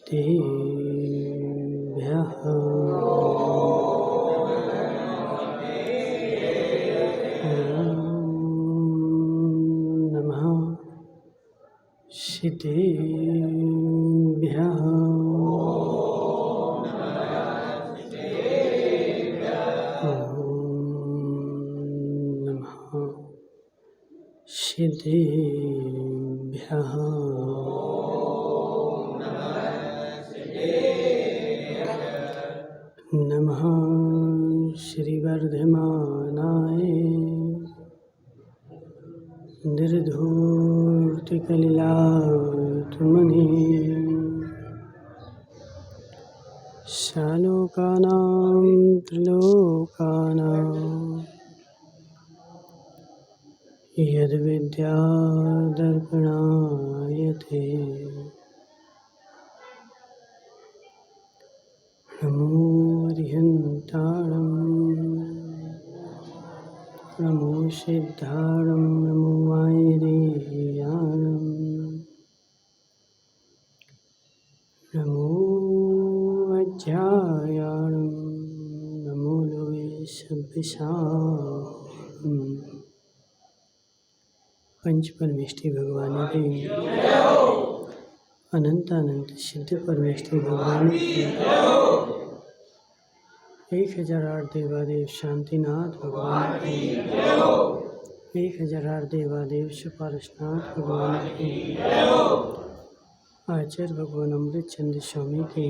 सिद्धेभ्यः नमः सिद्धेभ्यः नमः सिद्धेभ्यः नमः श्रीवर्धमानाय निर्धूर्तिकलिलात्मने शालोकानां त्रिलोकानां यद्विद्यादर्पणायते नमो अरिहन्ताणं नमो सिद्धाणं नमो वायरेयाणं नमो अध्यायाणं नमो लोये सभ्यसाहम्। पंच परमेष्ठी भगवान के अनंत अनंत सिद्ध परमेष्ठी भगवान के 1008 देवादेव शांतिनाथ भगवान के 1008 देवादेव सुपार्शनाथ भगवान के आचार्य भगवान अमृत चंद्र स्वामी के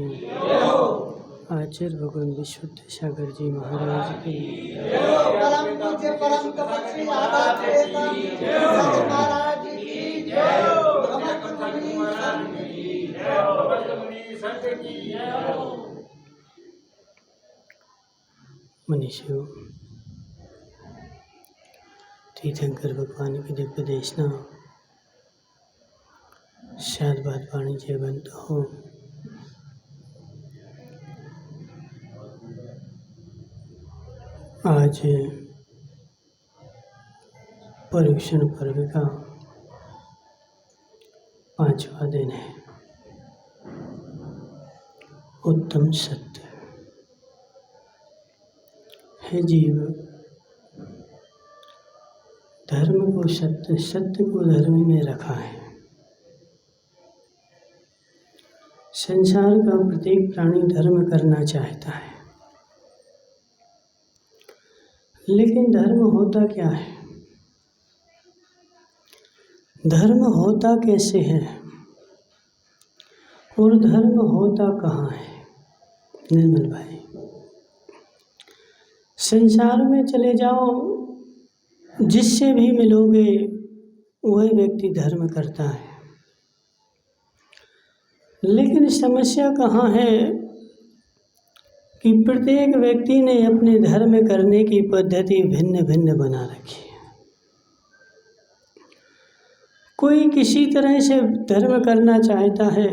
आचार्य भगवान विशुद्ध सागर जी महाराज के मनीषियों, तीर्थंकर भगवान की दिव्य देशना शायद बात वाणिज्य बंद हो। आज पर्युषण पर्व का 5वां दिन है। उत्तम सत्य है जीव, धर्म को सत्य, सत्य को धर्म में रखा है। संसार का प्रत्येक प्राणी धर्म करना चाहता है, लेकिन धर्म होता क्या है, धर्म होता कैसे है और धर्म होता कहाँ है? निर्मल भाई, संसार में चले जाओ, जिससे भी मिलोगे वही व्यक्ति धर्म करता है, लेकिन समस्या कहाँ है कि प्रत्येक व्यक्ति ने अपने धर्म करने की पद्धति भिन्न भिन्न बना रखी है। कोई किसी तरह से धर्म करना चाहता है,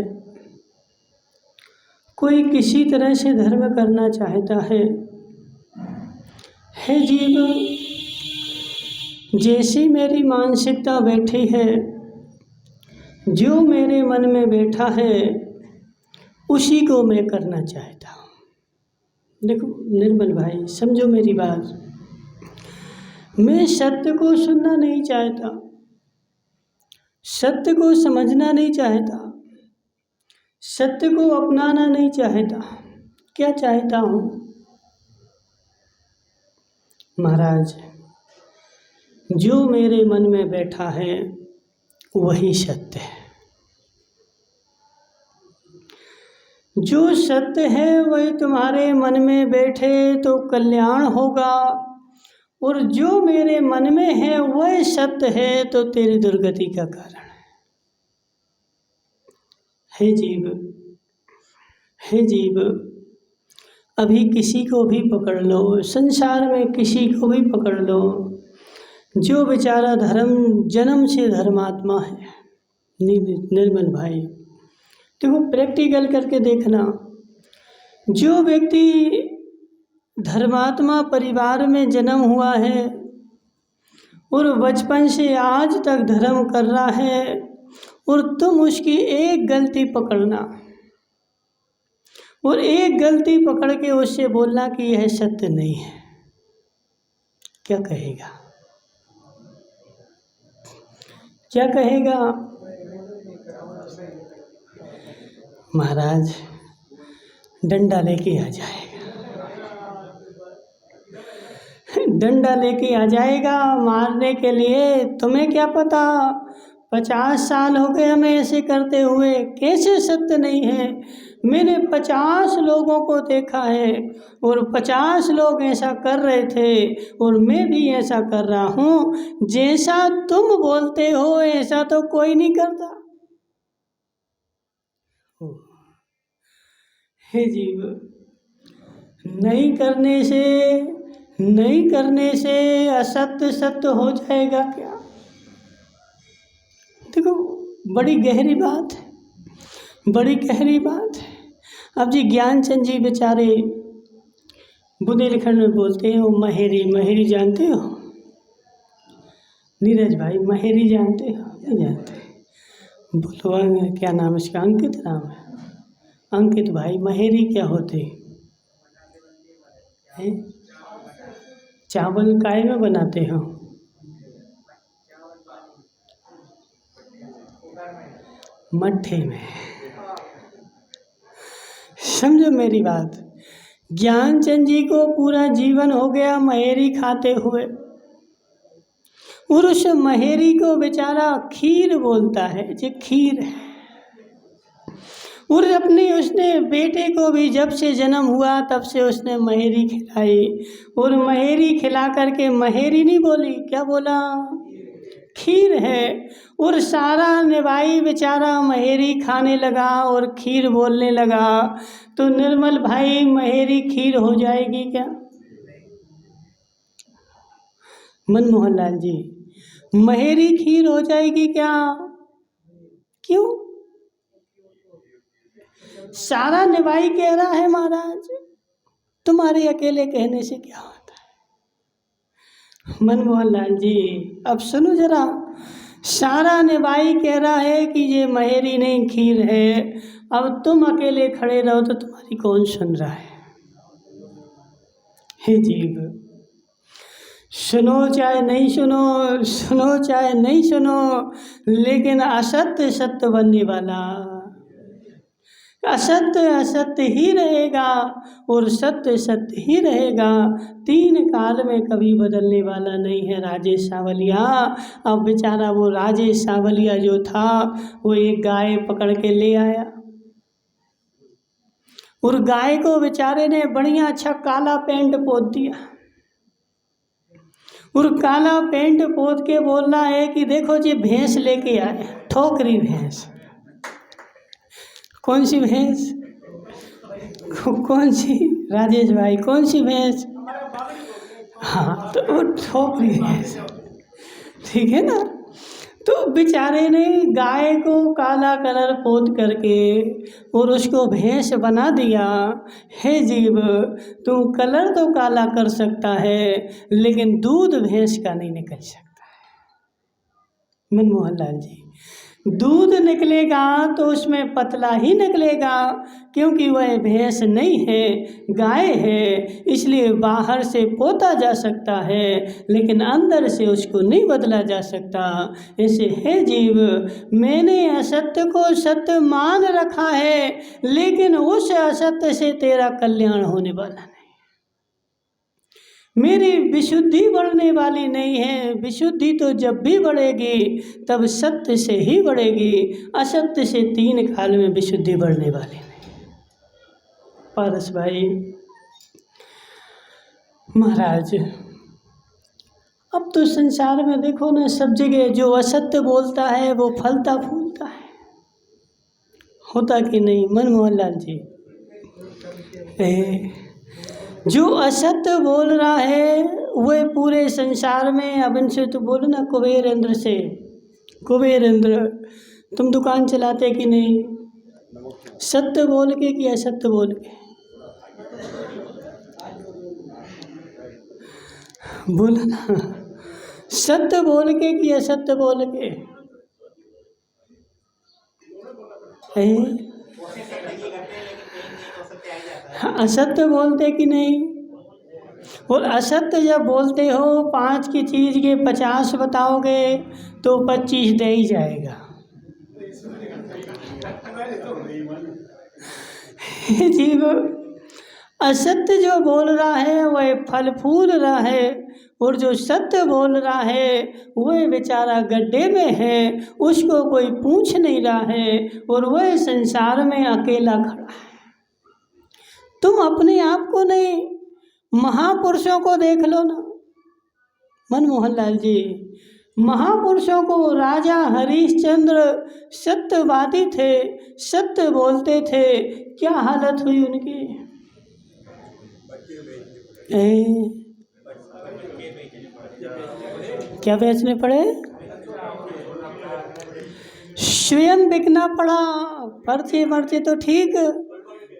कोई किसी तरह से धर्म करना चाहता है। हे जीव, जैसी मेरी मानसिकता बैठी है, जो मेरे मन में बैठा है, उसी को मैं करना चाहता हूँ। देखो निर्मल भाई, समझो मेरी बात। मैं सत्य को सुनना नहीं चाहता, सत्य को समझना नहीं चाहता, सत्य को अपनाना नहीं चाहता। क्या चाहता हूँ? महाराज, जो मेरे मन में बैठा है वही सत्य है। जो सत्य है वही तुम्हारे मन में बैठे तो कल्याण होगा, और जो मेरे मन में है वह सत्य है तो तेरी दुर्गति का कारण है। हे जीव, हे जीव, अभी किसी को भी पकड़ लो, संसार में किसी को भी पकड़ लो, जो बेचारा जन्म से धर्मात्मा है। निर्मल भाई, देखो प्रैक्टिकल करके देखना, जो व्यक्ति धर्मात्मा परिवार में जन्म हुआ है और बचपन से आज तक धर्म कर रहा है, और तुम उसकी एक गलती पकड़ना, और एक गलती पकड़ के उससे बोलना कि यह सत्य नहीं है, क्या कहेगा? क्या कहेगा? महाराज डंडा लेके आ जाएगा, डंडा लेके आ जाएगा मारने के लिए। तुम्हें क्या पता, 50 साल हो गए हमें ऐसे करते हुए, कैसे सत्य नहीं है? मैंने 50 लोगों को देखा है और 50 लोग ऐसा कर रहे थे और मैं भी ऐसा कर रहा हूँ। जैसा तुम बोलते हो ऐसा तो कोई नहीं करता। हे जीव, नहीं करने से असत्य सत्य हो जाएगा क्या? देखो बड़ी गहरी बात है, बड़ी गहरी बात है। अब जी ज्ञानचंद जी बेचारे बुंदेलखंड में बोलते हैं, वो महेरी जानते हो? नीरज भाई महेरी जानते हो? नहीं जानते? बोलो क्या नाम इसका? अंकित नाम है। अंकित भाई महेरी क्या होते हैं? चावल काय में बनाते हो? मट्ठे में। समझो मेरी बात। ज्ञानचंद जी को पूरा जीवन हो गया महेरी खाते हुए, और उस महेरी को बेचारा खीर बोलता है, जो खीर है। और अपने उसने बेटे को भी जब से जन्म हुआ तब से उसने महेरी खिलाई, और महेरी खिला करके महेरी नहीं बोली, क्या बोला? खीर है। और सारा निभाई बेचारा महेरी खाने लगा और खीर बोलने लगा। तो निर्मल भाई महेरी खीर हो जाएगी क्या? मनमोहन लाल जी, महेरी खीर हो जाएगी क्या? क्यों? सारा निभाई कह रहा है महाराज, तुम्हारे अकेले कहने से क्या होता है? मनमोहन लाल जी अब सुनो जरा, सारा निभाई कह रहा है कि ये महेरी नहीं खीर है। अब तुम अकेले खड़े रहो तो तुम्हारी कौन सुन रहा है? हे जीव, सुनो चाहे नहीं सुनो, सुनो चाहे नहीं सुनो, लेकिन असत्य सत्य बनने वाला, असत्य असत्य ही रहेगा और सत्य सत्य ही रहेगा। 3 काल में कभी बदलने वाला नहीं है राजेश सावलिया। अब बेचारा वो राजेश सावलिया जो था, वो एक गाय पकड़ के ले आया, और गाय को बेचारे ने बढ़िया अच्छा काला पेंट पोत दिया, और काला पेंट पोत के बोलना है कि देखो जी भैंस लेके आए, ठोकरी भैंस। कौन सी भैंस? कौन सी राजेश भाई, कौन सी भैंस? हाँ, तो वो ठोकरी भैंस, ठीक है ना। तो बेचारे ने गाय को काला कलर पोत करके और उसको भैंस बना दिया। हे जीव, तू कलर तो काला कर सकता है लेकिन दूध भैंस का नहीं निकल सकता है। मनमोहन लाल जी, दूध निकलेगा तो उसमें पतला ही निकलेगा, क्योंकि वह भैंस नहीं है, गाय है। इसलिए बाहर से पोता जा सकता है लेकिन अंदर से उसको नहीं बदला जा सकता। ऐसे है जीव, मैंने असत्य को सत्य मान रखा है, लेकिन उस असत्य से तेरा कल्याण होने वाला नहीं। मेरी विशुद्धि बढ़ने वाली नहीं है। विशुद्धि तो जब भी बढ़ेगी तब सत्य से ही बढ़ेगी, असत्य से 3 काल में विशुद्धि बढ़ने वाली नहीं। पारस भाई महाराज, अब तो संसार में देखो ना, सब जगह जो असत्य बोलता है वो फलता फूलता है, होता कि नहीं मनमोहन लाल जी? जो असत्य बोल रहा है वह पूरे संसार में, अब इनसे तो बोलो ना, कुबेर इंद्र से, कुबेर इंद्र तुम दुकान चलाते कि नहीं? सत्य बोल के कि असत्य बोल के? बोलो ना, सत्य बोल के कि असत्य बोल के? असत्य बोलते कि नहीं? और असत्य जब बोलते हो 5 की चीज़ के 50 बताओगे तो 25 दे ही जाएगा। जीव असत्य जो बोल रहा है वह फल फूल रहा है, और जो सत्य बोल रहा है वह बेचारा गड्ढे में है, उसको कोई पूछ नहीं रहा है, और वह संसार में अकेला खड़ा है। तुम अपने आप को नहीं, महापुरुषों को देख लो ना। मनमोहन लाल जी, महापुरुषों को, राजा हरिश्चंद्र सत्यवादी थे, सत्य बोलते थे, क्या हालत हुई उनकी? क्या बेचने पड़े? स्वयं बिकना पड़ा। पर्चे मर्चे तो ठीक,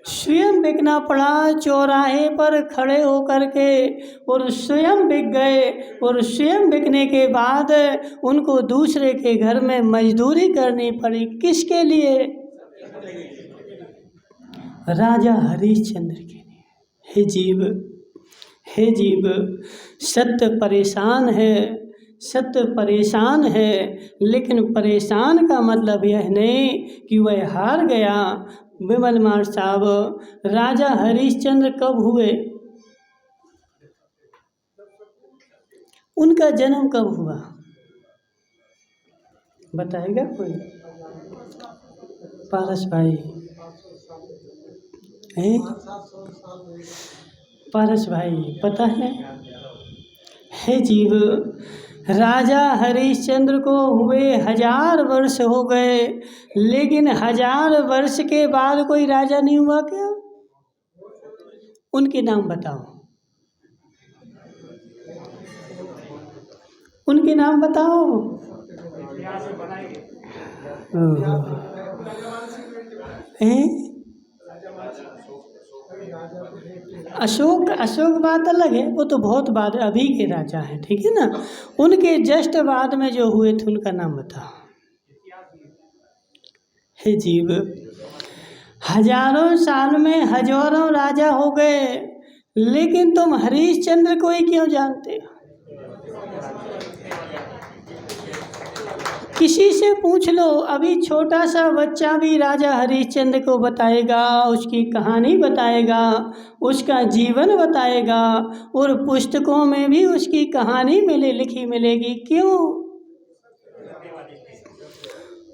स्वयं बिकना पड़ा चौराहे पर खड़े होकर के, और स्वयं बिक गए। और स्वयं बिकने के बाद उनको दूसरे के घर में मजदूरी करनी पड़ी। किसके लिए? राजा हरिश्चंद्र के लिए। हे जीव, सत्य परेशान है, सत्य परेशान है, लेकिन परेशान का मतलब यह नहीं कि वह हार गया। विमल मार साहब, राजा हरिश्चंद्र कब हुए? उनका जन्म कब हुआ बताएगा कोई? पारस भाई है? पारस भाई पता है? हे जीव, राजा हरिश्चंद्र को हुए 1000 वर्ष हो गए, लेकिन 1000 वर्ष के बाद कोई राजा नहीं हुआ क्या? उनके नाम बताओ, उनके नाम बताओ। अशोक बात अलग है, वो तो बहुत बाद अभी के राजा हैं, ठीक है ना। उनके जस्ट बाद में जो हुए थे उनका नाम बताओ। हे जीव, हजारों साल में हजारों राजा हो गए, लेकिन तुम हरिश्चंद्र को ही क्यों जानते हो? किसी से पूछ लो, अभी छोटा सा बच्चा भी राजा हरिश्चंद्र को बताएगा, उसकी कहानी बताएगा, उसका जीवन बताएगा, और पुस्तकों में भी उसकी कहानी लिखी मिलेगी। क्यों?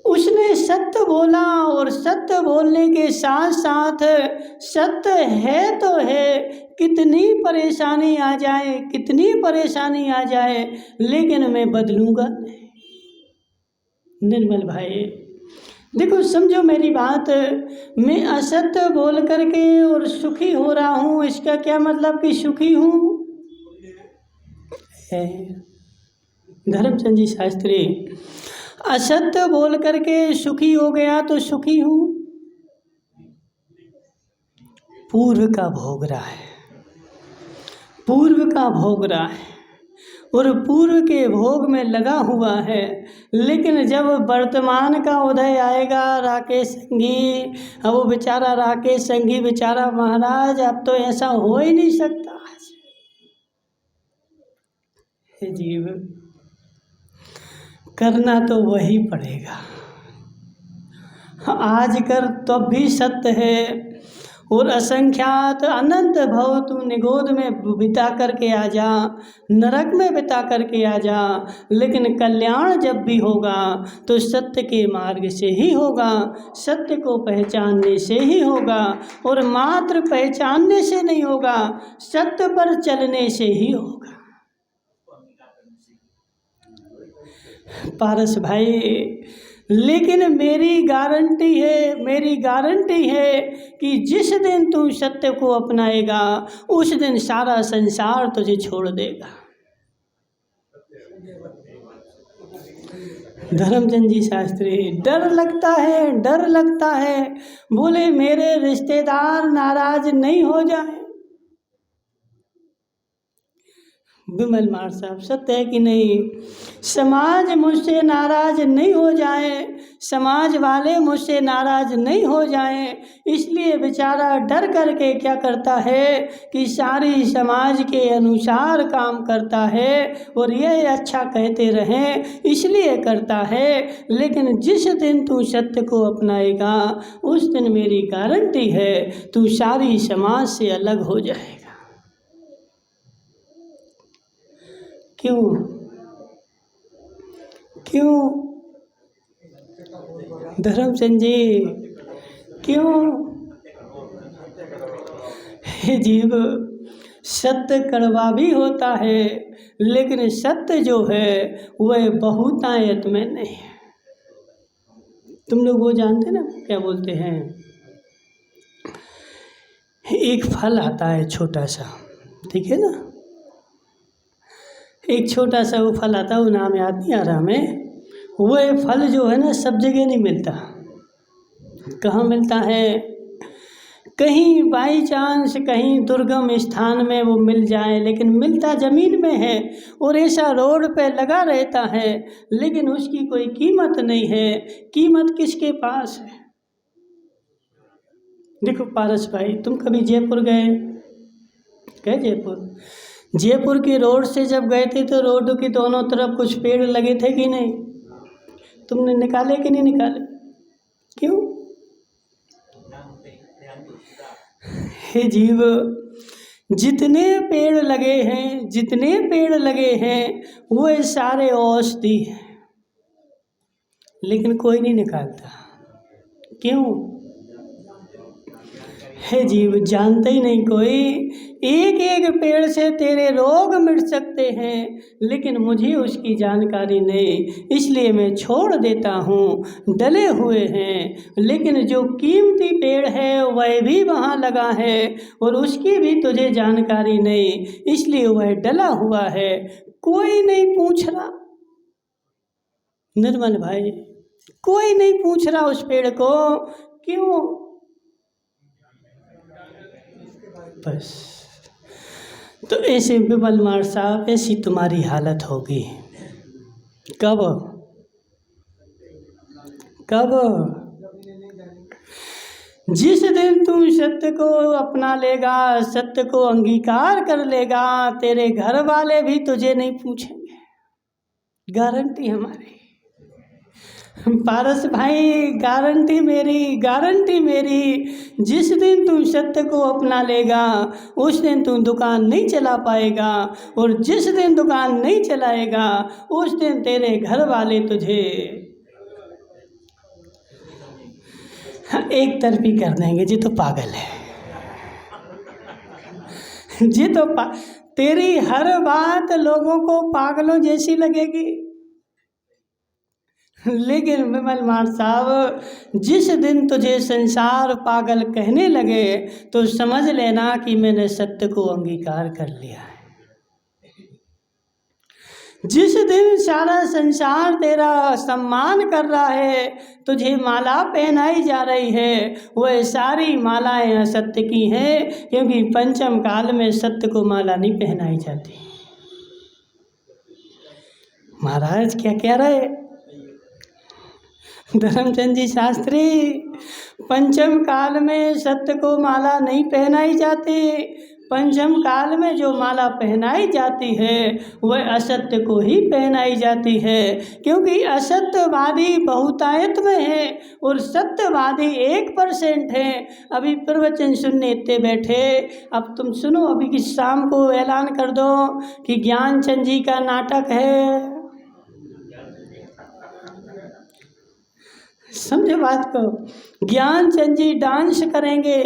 उसने सत्य बोला, और सत्य बोलने के साथ साथ सत्य है तो है, कितनी परेशानी आ जाए, कितनी परेशानी आ जाए, लेकिन मैं बदलूंगा नहीं। निर्मल भाई देखो, समझो मेरी बात। मैं असत्य बोल करके और सुखी हो रहा हूँ, इसका क्या मतलब कि सुखी हूँ? धर्मचंद जी शास्त्री, असत्य बोल करके सुखी हो गया तो सुखी हूँ? पूर्व का भोग रहा है, पूर्व का भोग रहा है, और पूर्व के भोग में लगा हुआ है। लेकिन जब वर्तमान का उदय आएगा, राकेश संघी, अब वो बेचारा राकेश संघी बेचारा, महाराज अब तो ऐसा हो ही नहीं सकता। हे जीव, करना तो वही पड़ेगा। आज कर तब भी सत्य है, और असंख्यात अनंत भव तू निगोद में बिता करके आ जा, नरक में बिता करके आ जा, लेकिन कल्याण जब भी होगा तो सत्य के मार्ग से ही होगा, सत्य को पहचानने से ही होगा, और मात्र पहचानने से नहीं होगा, सत्य पर चलने से ही होगा। पारस भाई, लेकिन मेरी गारंटी है कि जिस दिन तू सत्य को अपनाएगा, उस दिन सारा संसार तुझे छोड़ देगा। धर्मचंद जी शास्त्री, डर लगता है, बोले मेरे रिश्तेदार नाराज नहीं हो जाए, विमल मार साहब, सत्य है कि नहीं? समाज मुझसे नाराज नहीं हो जाए, समाज वाले मुझसे नाराज नहीं हो जाएं, इसलिए बेचारा डर करके क्या करता है कि सारी समाज के अनुसार काम करता है और ये अच्छा कहते रहें इसलिए करता है। लेकिन जिस दिन तू सत्य को अपनाएगा उस दिन मेरी गारंटी है तू सारी समाज से अलग हो जाएगा। क्यों क्यों धर्मचंद जी, क्यों? हे जीव, सत्य कड़वा भी होता है लेकिन सत्य जो है वह बहुतायत में नहीं है। तुम लोग वो जानते ना क्या बोलते हैं, एक फल आता है छोटा सा, ठीक है ना, एक छोटा सा वो फल आता है, वो नाम याद नहीं आ रहा हमें। वो फल जो है ना सब जगह नहीं मिलता। कहाँ मिलता है? कहीं बाई चांस कहीं दुर्गम स्थान में वो मिल जाए, लेकिन मिलता ज़मीन में है और ऐसा रोड पे लगा रहता है लेकिन उसकी कोई कीमत नहीं है। कीमत किसके पास है? देखो पारस भाई, तुम कभी जयपुर गए? जयपुर की रोड से जब गए थे तो रोड के दोनों तरफ कुछ पेड़ लगे थे कि नहीं? तुमने निकाले कि नहीं निकाले? क्यों? हे जीव, जितने पेड़ लगे हैं वो सारे औषधि हैं, लेकिन कोई नहीं निकालता। क्यों? हे जीव, जानते ही नहीं कोई। एक एक पेड़ से तेरे रोग मिट सकते हैं लेकिन मुझे उसकी जानकारी नहीं, इसलिए मैं छोड़ देता हूँ। डले हुए हैं लेकिन जो कीमती पेड़ है वह भी वहाँ लगा है और उसकी भी तुझे जानकारी नहीं, इसलिए वह डला हुआ है, कोई नहीं पूछ रहा। निर्मल भाई, कोई नहीं पूछ रहा उस पेड़ को। क्यों? बस तो ऐसे विमल मार साहब, ऐसी तुम्हारी हालत होगी। कब? जिस दिन तुम सत्य को अपना लेगा, सत्य को अंगीकार कर लेगा, तेरे घर वाले भी तुझे नहीं पूछेंगे। गारंटी हमारी पारस भाई, गारंटी मेरी। जिस दिन तुम सत्य को अपना लेगा उस दिन तुम दुकान नहीं चला पाएगा और जिस दिन दुकान नहीं चलाएगा उस दिन तेरे घर वाले तुझे एक तरफी कर देंगे। जी तो पागल है, जी तो तेरी हर बात लोगों को पागलों जैसी लगेगी। लेकिन विमल मार साहब, जिस दिन तुझे संसार पागल कहने लगे तो समझ लेना कि मैंने सत्य को अंगीकार कर लिया है। जिस दिन सारा संसार तेरा सम्मान कर रहा है, तुझे माला पहनाई जा रही है, वह सारी मालाएं असत्य की हैं, क्योंकि पंचम काल में सत्य को माला नहीं पहनाई जाती। महाराज क्या कह रहे धर्मचंद जी शास्त्री? पंचम काल में सत्य को माला नहीं पहनाई जाती। पंचम काल में जो माला पहनाई जाती है वह असत्य को ही पहनाई जाती है, क्योंकि असत्यवादी बहुतायत में है और सत्यवादी 1% है। अभी प्रवचन सुनने इतने बैठे, अब तुम सुनो, अभी कि शाम को ऐलान कर दो कि ज्ञानचंद जी का नाटक है। समझे बात को? ज्ञानचंद जी डांस करेंगे,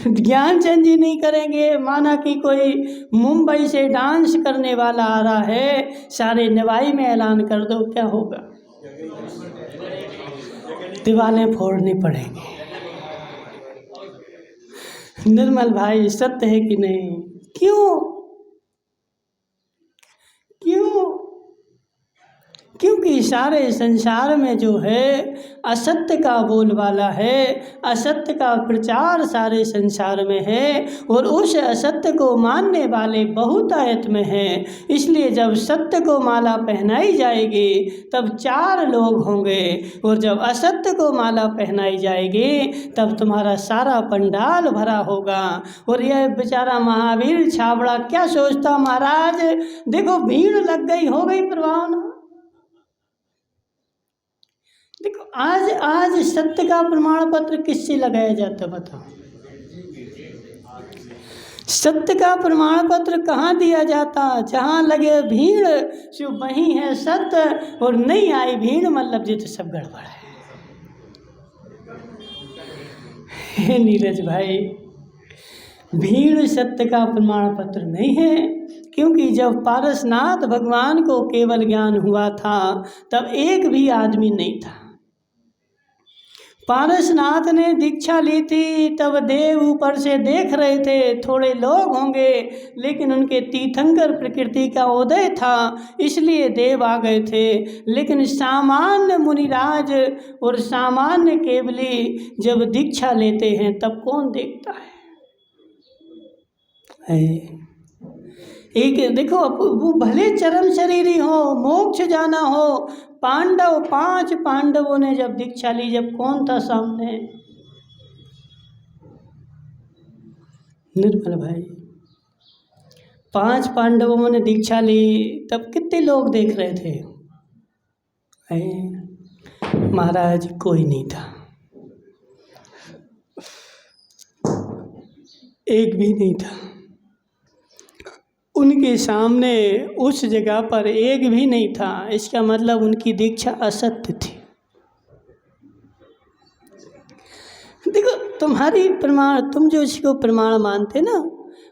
ज्ञानचंद जी नहीं करेंगे। माना कि कोई मुंबई से डांस करने वाला आ रहा है, सारे निवाई में ऐलान कर दो, क्या होगा? दीवारें फोड़नी पड़ेंगी। निर्मल भाई, सत्य है कि नहीं? क्यों? क्योंकि सारे संसार में जो है असत्य का बोलबाला है, असत्य का प्रचार सारे संसार में है और उस असत्य को मानने वाले बहुतायत में हैं। इसलिए जब सत्य को माला पहनाई जाएगी तब 4 लोग होंगे और जब असत्य को माला पहनाई जाएगी तब तुम्हारा सारा पंडाल भरा होगा। और यह बेचारा महावीर छाबड़ा क्या सोचता, महाराज देखो भीड़ लग गई, हो गई प्रभाव ना। देखो आज सत्य का प्रमाण पत्र किससे लगाया जाता बताओ? सत्य का प्रमाण पत्र कहाँ दिया जाता? जहाँ लगे भीड़ जो वहीं है सत्य, और नहीं आई भीड़ मतलब जी तो सब गड़बड़ है। हे नीरज भाई, भीड़ सत्य का प्रमाण पत्र नहीं है, क्योंकि जब पारसनाथ भगवान को केवल ज्ञान हुआ था तब एक भी आदमी नहीं था। पारसनाथ ने दीक्षा ली थी तब देव ऊपर से देख रहे थे, थोड़े लोग होंगे, लेकिन उनके तीर्थंकर प्रकृति का उदय था इसलिए देव आ गए थे। लेकिन सामान्य मुनिराज और सामान्य केवली जब दीक्षा लेते हैं तब कौन देखता है? एक देखो, वो भले चरम शरीरी हो, मोक्ष जाना हो, 5 पांडवों ने जब दीक्षा ली, जब कौन था सामने? निर्मल भाई, 5 पांडवों ने दीक्षा ली तब कितने लोग देख रहे थे? महाराज कोई नहीं था, एक भी नहीं था उनके सामने, उस जगह पर एक भी नहीं था। इसका मतलब उनकी दीक्षा असत्य थी। देखो तुम्हारी प्रमाण, तुम जो इसको प्रमाण मानते ना,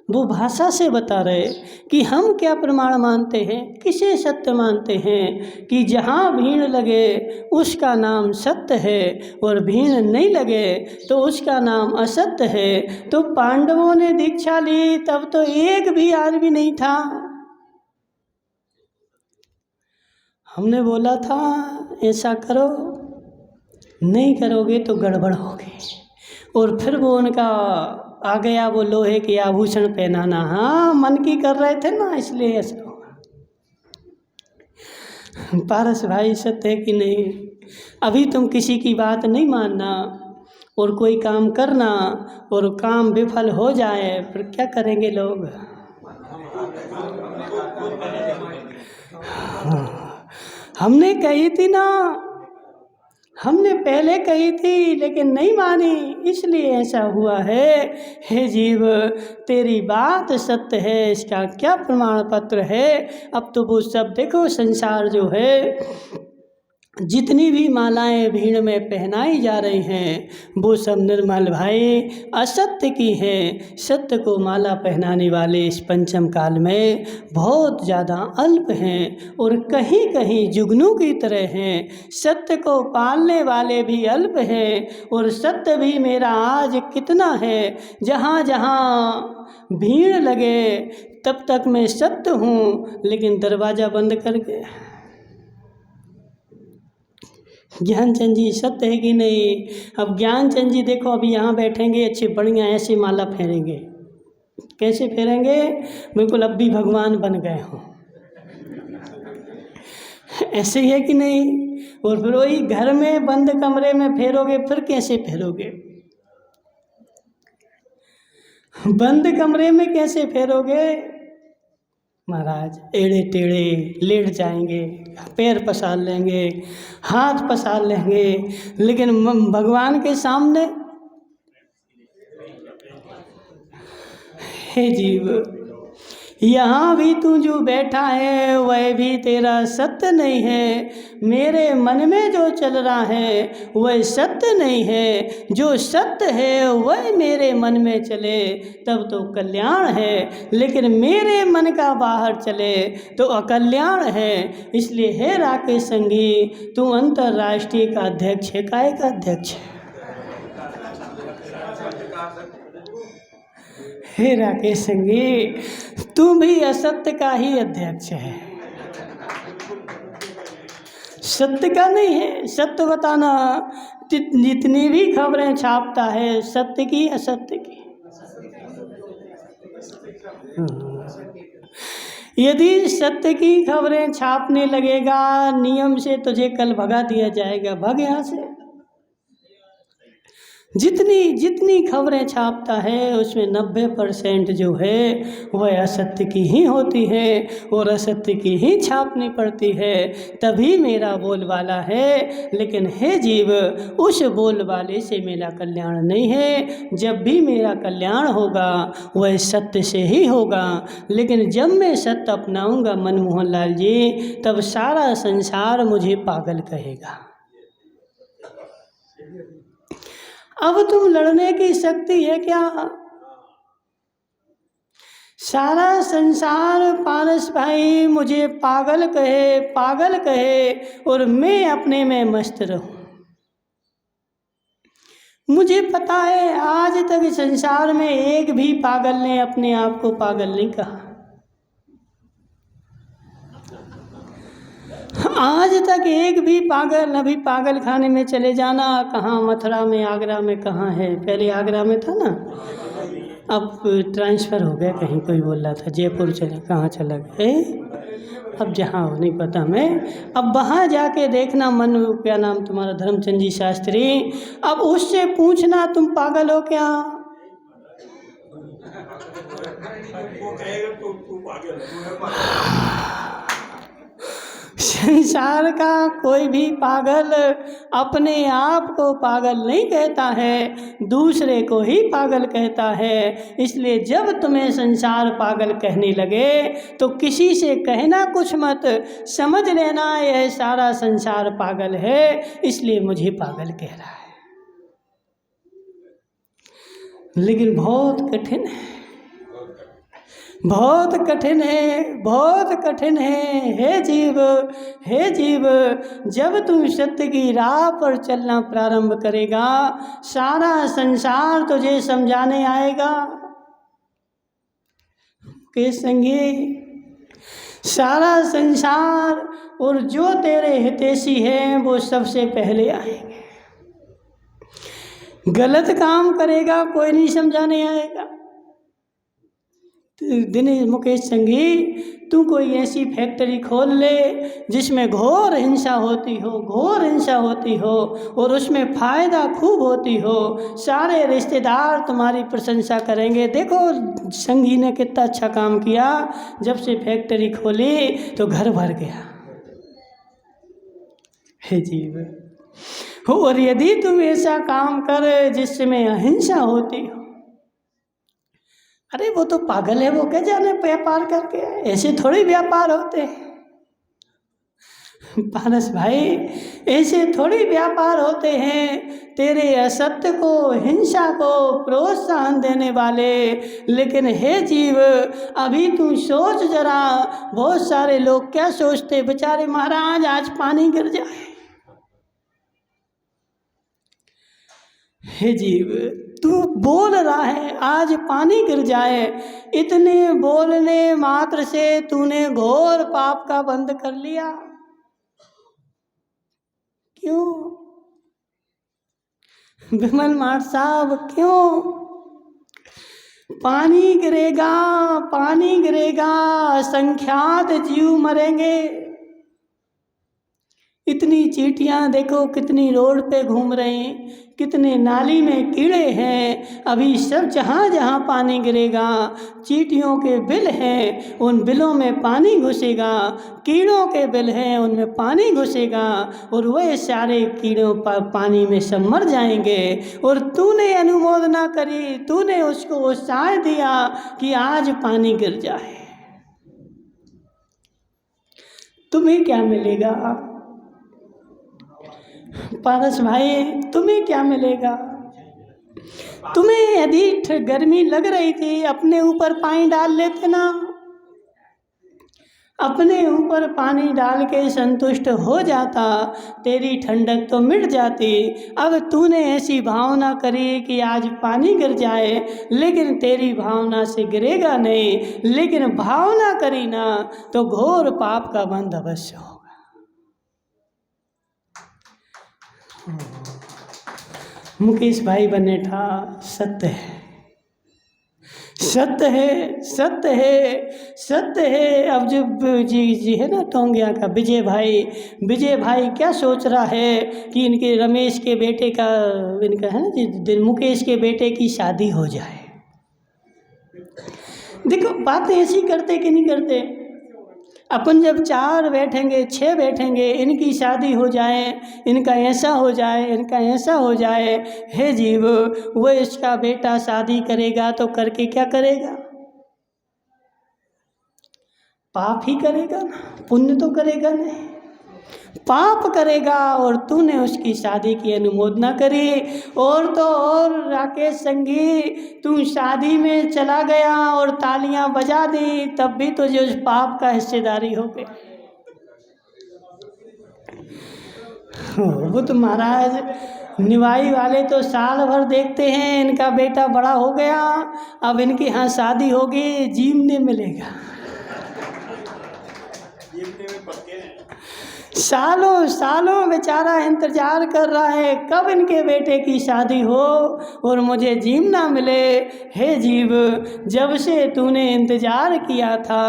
वो भाषा से बता रहे कि हम क्या प्रमाण मानते हैं, किसे सत्य मानते हैं, कि जहाँ भीड़ लगे उसका नाम सत्य है और भीड़ नहीं लगे तो उसका नाम असत्य है। तो पांडवों ने दीक्षा ली तब तो एक भी आदमी नहीं था। हमने बोला था ऐसा करो, नहीं करोगे तो गड़बड़ होगी, और फिर वो उनका आ गया वो लोहे के आभूषण पहनाना। हाँ, मन की कर रहे थे ना, इसलिए ऐसा होगा। पारस भाई सत्य है कि नहीं? अभी तुम किसी की बात नहीं मानना और कोई काम करना और काम विफल हो जाए, फिर क्या करेंगे लोग? हमने कही थी ना, हमने पहले कही थी लेकिन नहीं मानी, इसलिए ऐसा हुआ है। हे जीव, तेरी बात सत्य है, इसका क्या प्रमाण पत्र है? अब तो वो सब देखो, संसार जो है, जितनी भी मालाएं भीड़ में पहनाई जा रही हैं वो सब निर्मल भाई असत्य की हैं। सत्य को माला पहनाने वाले इस पंचम काल में बहुत ज़्यादा अल्प हैं और कहीं कहीं जुगनू की तरह हैं। सत्य को पालने वाले भी अल्प हैं और सत्य भी मेरा आज कितना है। जहाँ जहाँ भीड़ लगे तब तक मैं सत्य हूँ, लेकिन दरवाज़ा बंद करके। ज्ञानचंद जी सत्य है कि नहीं? अब ज्ञानचंद जी देखो, अभी यहाँ बैठेंगे, अच्छे बढ़िया ऐसे माला फेरेंगे। कैसे फेरेंगे? बिल्कुल अब भी भगवान बन गए हों, ऐसे ही है कि नहीं? और फिर वही घर में बंद कमरे में फेरोगे, फिर कैसे फेरोगे? बंद कमरे में कैसे फेरोगे? महाराज एड़े टेढ़े लेट जाएंगे, पैर पसार लेंगे, हाथ पसार लेंगे, लेकिन भगवान के सामने। हे जीव, यहाँ भी तू जो बैठा है वह भी तेरा सत्य नहीं है। मेरे मन में जो चल रहा है वह सत्य नहीं है। जो सत्य है वह मेरे मन में चले तब तो कल्याण है, लेकिन मेरे मन का बाहर चले तो अकल्याण है। इसलिए हे राकेश संगी, तू अंतर्राष्ट्रीय का अध्यक्ष है, काय का अध्यक्ष है? हे राकेश संगी, तू भी असत्य का ही अध्यक्ष है। सत्य का नहीं है। सत्य बताना, जितनी भी खबरें छापता है सत्य की असत्य की। यदि सत्य की खबरें छापने लगेगा नियम से, तुझे कल भगा दिया जाएगा, भाग यहाँ से। जितनी खबरें छापता है उसमें 90% जो है वह असत्य की ही होती है और असत्य की ही छापनी पड़ती है, तभी मेरा बोलबाला है। लेकिन हे जीव, उस बोलबाले से मेरा कल्याण नहीं है। जब भी मेरा कल्याण होगा वह सत्य से ही होगा। लेकिन जब मैं सत्य अपनाऊंगा मनमोहन लाल जी, तब सारा संसार मुझे पागल कहेगा। अब तुम लड़ने की शक्ति है क्या? सारा संसार पारस भाई मुझे पागल कहे और मैं अपने में मस्त रहूं। मुझे पता है आज तक संसार में एक भी पागल ने अपने आप को पागल नहीं कहा। आज तक एक भी पागल, अभी पागल खाने में चले जाना, कहाँ मथुरा में, आगरा में, कहाँ है, पहले आगरा में था ना, अब ट्रांसफ़र हो गया कहीं, कोई बोल रहा था जयपुर चले, कहाँ चला गए, अब जहाँ हो नहीं पता मैं। अब वहाँ जाके देखना, मन क्या नाम तुम्हारा, धर्मचंद जी शास्त्री, अब उससे पूछना तुम पागल हो क्या? संसार का कोई भी पागल अपने आप को पागल नहीं कहता है, दूसरे को ही पागल कहता है। इसलिए जब तुम्हें संसार पागल कहने लगे तो किसी से कहना कुछ मत, समझ लेना यह सारा संसार पागल है, इसलिए मुझे पागल कह रहा है। लेकिन बहुत कठिन है, बहुत कठिन है, बहुत कठिन है। हे जीव, जब तुम सत्य की राह पर चलना प्रारंभ करेगा, सारा संसार तुझे समझाने आएगा। के संगी सारा संसार और जो तेरे हितैषी हैं वो सबसे पहले आएंगे। गलत काम करेगा कोई नहीं समझाने आएगा। दिनेश मुकेश संगी, तू कोई ऐसी फैक्ट्री खोल ले जिसमें घोर हिंसा होती हो और उसमें फ़ायदा खूब होती हो, सारे रिश्तेदार तुम्हारी प्रशंसा करेंगे। देखो संगी ने कितना अच्छा काम किया, जब से फैक्ट्री खोली तो घर भर गया। हे जीव, और यदि तुम ऐसा काम कर जिसमें अहिंसा होती हो, अरे वो तो पागल है, वो क्या जाने व्यापार करके, ऐसे थोड़ी व्यापार होते हैं पारस भाई, ऐसे थोड़ी व्यापार होते हैं। तेरे असत्य को, हिंसा को प्रोत्साहन देने वाले। लेकिन हे जीव, अभी तू सोच जरा, बहुत सारे लोग क्या सोचते, बेचारे महाराज आज पानी गिर जाए। हे जीव, तू बोल रहा है आज पानी गिर जाए, इतने बोलने मात्र से तूने घोर पाप का बंध कर लिया। क्यों विमल माट साहब, क्यों? पानी गिरेगा, असंख्यात जीव मरेंगे। इतनी चींटियां देखो कितनी रोड पे घूम रही हैं, कितने नाली में कीड़े हैं। अभी सब जहाँ जहाँ पानी गिरेगा, चींटियों के बिल हैं, उन बिलों में पानी घुसेगा, कीड़ों के बिल हैं, उनमें पानी घुसेगा और वह सारे कीड़ों पानी में सब मर जाएंगे। और तूने अनुमोदना करी, तूने उसको उत्साह दिया कि आज पानी गिर जाए। तुम्हें क्या मिलेगा पारस भाई, तुम्हें क्या मिलेगा? तुम्हें यदि गर्मी लग रही थी, अपने ऊपर पानी डाल लेते ना, अपने ऊपर पानी डाल के संतुष्ट हो जाता, तेरी ठंडक तो मिट जाती। अब तूने ऐसी भावना करी कि आज पानी गिर जाए, लेकिन तेरी भावना से गिरेगा नहीं, लेकिन भावना करी ना तो घोर पाप का बंध अवश्य होगा। मुकेश भाई बनेठा सत्य है, सत्य है, सत्य है, सत्य है। अब जो जी है ना टोंगिया का विजय भाई क्या सोच रहा है कि इनके रमेश के बेटे का, इनका है ना जी मुकेश के बेटे की शादी हो जाए। देखो बातें ऐसी करते कि नहीं करते। अपन जब 4 बैठेंगे 6 बैठेंगे, इनकी शादी हो जाए, इनका ऐसा हो जाए, इनका ऐसा हो जाए। हे जीव, वो इसका बेटा शादी करेगा तो करके क्या करेगा? पाप ही करेगा ना, पुण्य तो करेगा नहीं, पाप करेगा। और तूने उसकी शादी की अनुमोदना करी। और तो और राकेश संगी, तू शादी में चला गया और तालियां बजा दी, तब भी तुझे उस पाप का हिस्सेदारी हो गई। वो तो महाराज निवाई वाले तो साल भर देखते हैं, इनका बेटा बड़ा हो गया, अब इनकी यहाँ शादी होगी, जीवने मिलेगा। सालों सालों बेचारा इंतजार कर रहा है कब इनके बेटे की शादी हो और मुझे जीवना मिले। हे जीव, जब से तूने इंतजार किया था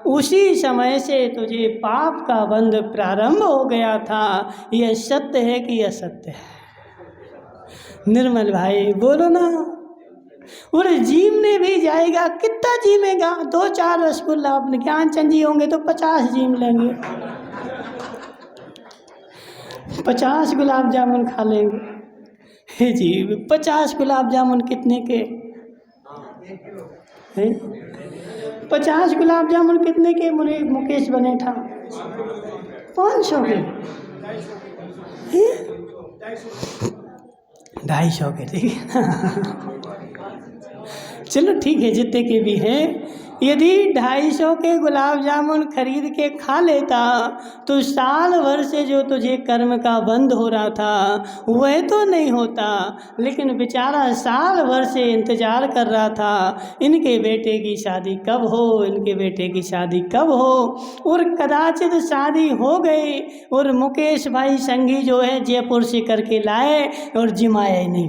उसी समय से तुझे पाप का बंध प्रारंभ हो गया था। यह सत्य है कि असत्य है? निर्मल भाई बोलो ना। और जीवने भी जाएगा, कितना जीवेगा? 2-4 रसगुल्ला, अपने ज्ञानचंद जी होंगे तो 50 जीव लेंगे, 50 गुलाब जामुन खा लेंगे। हे जीव, 50 गुलाब जामुन कितने के हैं? 50 गुलाब जामुन कितने के? मुकेश बनेठा 500 के, 250 के, ठीक है। चलो ठीक है, जितने के भी हैं। यदि 250 के गुलाब जामुन खरीद के खा लेता तो साल भर से जो तुझे कर्म का बंध हो रहा था वह तो नहीं होता। लेकिन बेचारा साल भर से इंतजार कर रहा था इनके बेटे की शादी कब हो, इनके बेटे की शादी कब हो। और कदाचित शादी हो गई और मुकेश भाई संगी जो है जयपुर से करके लाए और जिमाया ही नहीं।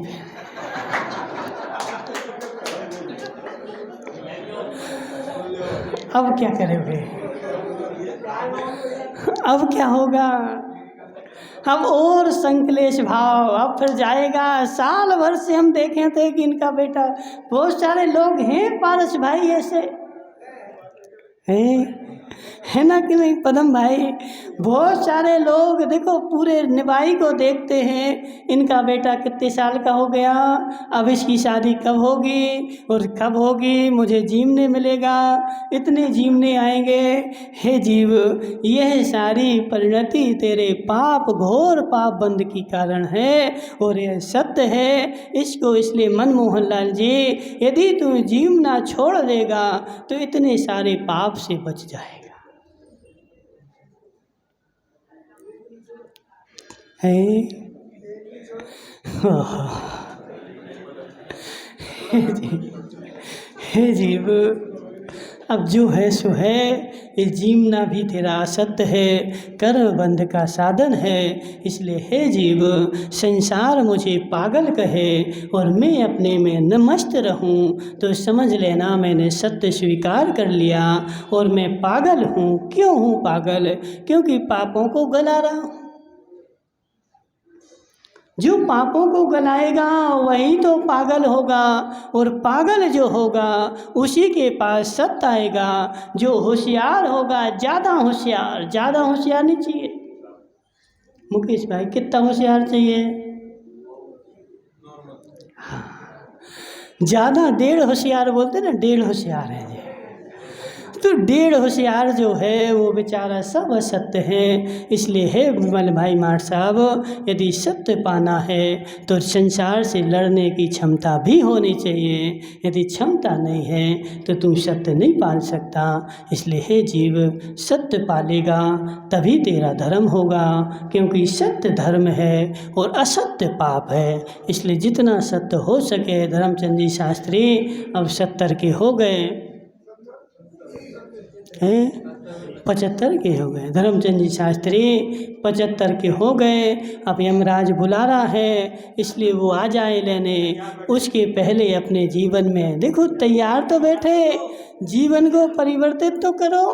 अब क्या करोगे? अब क्या होगा? अब और संकलेश भाव, अब फिर जाएगा। साल भर से हम देखे थे कि इनका बेटा, बहुत सारे लोग हैं पारस भाई ऐसे हैं, है ना कि नहीं पदम भाई? बहुत सारे लोग देखो पूरे निभाई को देखते हैं, इनका बेटा कितने साल का हो गया, अब इसकी शादी कब होगी और कब होगी, मुझे जीवने मिलेगा, इतने जीवने आएंगे। हे जीव, यह सारी परिणति तेरे पाप, घोर पाप बंध की कारण है और यह सत्य है। इसको इसलिए मनमोहन लाल जी, यदि तू जीवना छोड़ देगा तो इतने सारे पाप से बच जाएगा। है हे जीव, अब जो है सो है, ये जीवना भी तेरा असत्य है, कर्म बंध का साधन है। इसलिए हे जीव, संसार मुझे पागल कहे और मैं अपने में न मस्त रहूं तो समझ लेना मैंने सत्य स्वीकार कर लिया और मैं पागल हूँ। क्यों हूँ पागल? क्योंकि पापों को गला रहा हूँ। जो पापों को गलाएगा वही तो पागल होगा और पागल जो होगा उसी के पास सत्य आएगा। जो होशियार होगा, ज़्यादा होशियार नहीं चाहिए। मुकेश भाई कितना होशियार चाहिए? ज़्यादा 1.5 होशियार बोलते ना, 1.5 होशियार है। तो 1.5 होशियार जो है वो बेचारा सब असत्य है। इसलिए हे विमल भाई माठ साहब, यदि सत्य पाना है तो संसार से लड़ने की क्षमता भी होनी चाहिए। यदि क्षमता नहीं है तो तू सत्य नहीं पाल सकता। इसलिए हे जीव, सत्य पालेगा तभी तेरा धर्म होगा, क्योंकि सत्य धर्म है और असत्य पाप है। इसलिए जितना सत्य हो सके, धर्मचंद जी शास्त्री अब 70 के हो गए हैं, 75 के हो गए। धर्मचंद जी शास्त्री 75 के हो गए। अब यमराज बुला रहा है, इसलिए वो आ जाए लेने। उसके पहले अपने जीवन में देखो तैयार तो बैठे, जीवन को परिवर्तित तो करो।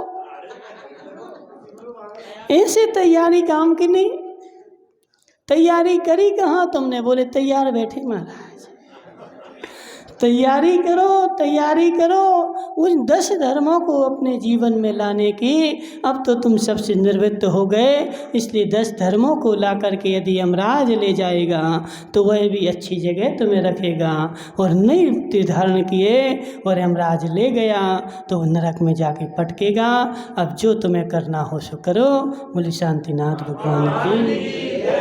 ऐसे तैयारी काम की नहीं। तैयारी करी कहाँ तुमने? बोले तैयार बैठे महाराज। तैयारी करो, तैयारी करो उन 10 धर्मों को अपने जीवन में लाने की। अब तो तुम सबसे निवृत्त हो गए, इसलिए 10 धर्मों को ला करके यदि यमराज ले जाएगा तो वह भी अच्छी जगह तुम्हें रखेगा। और नहीं युक्ति धारण किए और यमराज ले गया तो नरक में जाके पटकेगा। अब जो तुम्हें करना हो सो करो। बोले शांतिनाथ भगवान की।